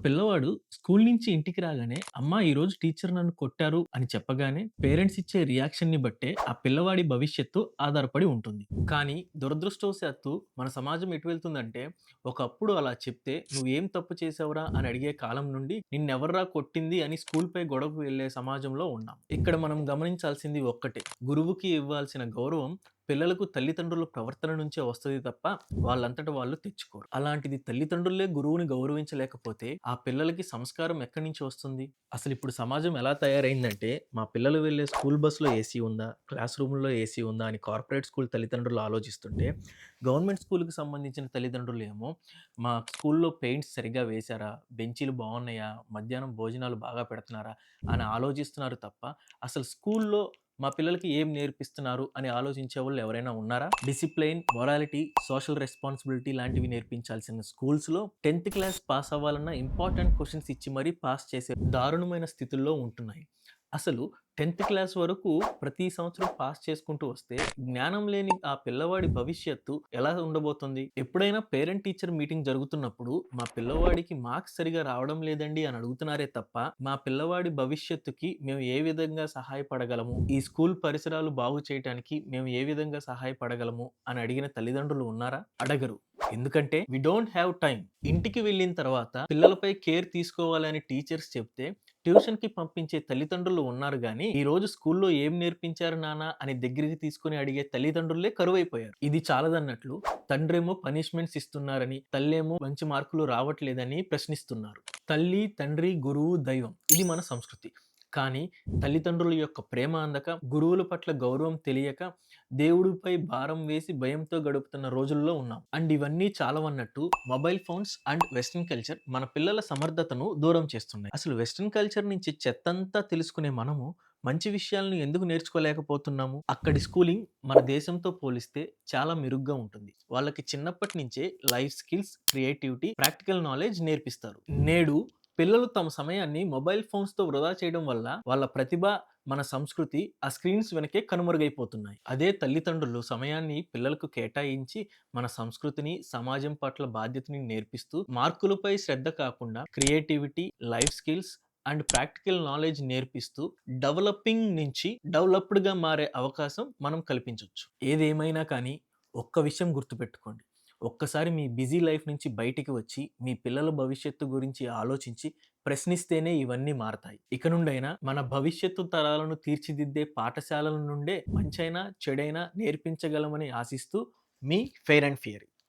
పిల్లవాడు స్కూల్ నుంచి ఇంటికి రాగానే, "అమ్మా ఈరోజు టీచర్ నన్ను కొట్టారు" అని చెప్పగానే, పేరెంట్స్ ఇచ్చే రియాక్షన్‌ని బట్టే ఆ పిల్లవాడి భవిష్యత్తు ఆధారపడి ఉంటుంది. కానీ దురదృష్టవశాత్తు మన సమాజం ఎటు వెళ్తుందంటే, ఒకప్పుడు అలా చెప్తే, "నువ్వేం తప్పు చేశావురా" అని అడిగే కాలం నుండి, "నిన్నెవర్రా కొట్టింది" అని స్కూల్‌పై గొడవకు వెళ్ళే సమాజంలో ఉన్నాం. ఇక్కడ మనం గమనించాల్సింది ఒక్కటే, గురువుకి ఇవ్వాల్సిన గౌరవం పిల్లలకు తల్లిదండ్రుల ప్రవర్తన నుంచే వస్తది తప్ప, వాళ్ళంతట వాళ్ళు తెచ్చుకోరు. అలాంటిది తల్లిదండ్రులే గురువుని గౌరవించలేకపోతే, ఆ పిల్లలకి సంస్కారం ఎక్కడి నుంచి వస్తుంది? అసలిప్పుడు సమాజం ఎలా తయారైందంటే, మా పిల్లలు వెళ్ళే స్కూల్ బస్‌లో ఏసీ ఉందా? క్లాస్ రూమ్‌లో ఏసీ ఉందా? అని కార్పొరేట్ స్కూల్ తల్లిదండ్రులు ఆలోచిస్తుంటే, గవర్నమెంట్ స్కూల్‌కి సంబంధించిన తల్లిదండ్రులేమో, మా స్కూల్‌లో పెయింట్స్ సరిగ్గా వేశారా? బెంచీలు బాగున్నాయా? మధ్యాహ్నం భోజనాలు బాగా పెడుతున్నారా? అని ఆలోచిస్తున్నారు తప్ప, అసలు స్కూల్‌లో మా పిల్లలకి ఏం నేర్పిస్తున్నారు అని ఆలోచించేవాళ్ళు ఎవరైనా ఉన్నారా? డిసిప్లైన్, మొరాలిటీ, సోషల్ రెస్పాన్సిబిలిటీ లాంటివి నేర్పించాల్సిన స్కూల్స్‌లో 10థ్ క్లాస్ పాస్ అవ్వాలన్న ఇంపార్టెంట్ క్వెషన్స్ ఇచ్చి మరీ పాస్ చేసే దారుణమైన స్థితుల్లో ఉంటున్నాయి. అసలు 10థ్ క్లాస్ వరకు ప్రతి సంవత్సరం పాస్ చేసుకుంటూ వస్తే, జ్ఞానం లేని ఆ పిల్లవాడి భవిష్యత్తు ఎలా ఉండబోతుంది? ఎప్పుడైనా పేరెంట్ టీచర్ మీటింగ్ జరుగుతున్నప్పుడు, మా పిల్లవాడికి మార్క్స్ సరిగ్గా రావడం లేదండి అని అడుగుతున్నారే తప్ప, మా పిల్లవాడి భవిష్యత్తుకి మేము ఏ విధంగా సహాయపడగలము? ఈ స్కూల్ పరిసరాలు బాగు చేయటానికి మేము ఏ విధంగా సహాయపడగలము? అని అడిగిన తల్లిదండ్రులు ఉన్నారా? అడగరు. ఎందుకంటే వి డోంట్ హావ్ టైమ్. ఇంటికి వెళ్ళిన తర్వాత పిల్లలపై కేర్ తీసుకోవాలని టీచర్స్ చెప్తే, ట్యూషన్‌కి పంపించే తల్లిదండ్రులు ఉన్నారు గానీ, "ఈరోజు స్కూల్‌లో ఏం నేర్పించారు నాన్న" అని దగ్గరికి తీసుకొని అడిగే తల్లిదండ్రులే కరువైపోయారు. ఇది చాలదన్నట్లు తండ్రేమో పనిష్మెంట్స్ ఇస్తున్నారని, తల్లేమో మంచి మార్కులు రావట్లేదని ప్రశ్నిస్తున్నారు. తల్లి, తండ్రి, గురువు, దైవం ఇది మన సంస్కృతి. కానీ తల్లిదండ్రుల యొక్క ప్రేమ అందక, గురువుల పట్ల గౌరవం తెలియక, దేవుడిపై భారం వేసి భయంతో గడుపుతున్న రోజుల్లో ఉన్నాం. అండ్ ఇవన్నీ చాలవన్నట్టు mobile phones and western culture మన పిల్లల సమర్థతను దూరం చేస్తున్నాయి. అసలు వెస్టర్న్ కల్చర్ నుంచి చెత్తంతా తెలుసుకునే మనము మంచి విషయాలను ఎందుకు నేర్చుకోలేకపోతున్నాము? అక్కడి స్కూలింగ్ మన దేశంతో పోలిస్తే చాలా మెరుగ్గా ఉంటుంది. వాళ్ళకి చిన్నప్పటి నుంచే life skills, creativity, practical knowledge నేర్పిస్తారు. నేడు పిల్లలు తమ సమయాన్ని మొబైల్ ఫోన్స్‌తో వృధా చేయడం వల్ల వాళ్ళ ప్రతిభ, మన సంస్కృతి ఆ స్క్రీన్స్ వెనకే కనుమరుగైపోతున్నాయి. అదే తల్లిదండ్రులు సమయాన్ని పిల్లలకు కేటాయించి మన సంస్కృతిని, సమాజం పట్ల బాధ్యతని నేర్పిస్తూ మార్కులపై శ్రద్ధ కాకుండా creativity, life skills and practical knowledge నేర్పిస్తూ డెవలపింగ్ నుంచి డెవలప్డ్‌గా మారే అవకాశం మనం కల్పించొచ్చు. ఏదేమైనా కానీ ఒక్క విషయం గుర్తుపెట్టుకోండి. ఒక్కసారి మీ బిజీ లైఫ్ నుంచి బయటికి వచ్చి, మీ పిల్లల భవిష్యత్తు గురించి ఆలోచించి, ప్రశ్నిస్తేనే ఇవన్నీ మారతాయి. ఇక నుండైనా మన భవిష్యత్తు తరాలను తీర్చిదిద్దే పాఠశాలల నుండే మంచైనా, చెడైనా నేర్పించగలమని ఆశిస్తూ మీ ఫెయిర్ అండ్ ఫియర్.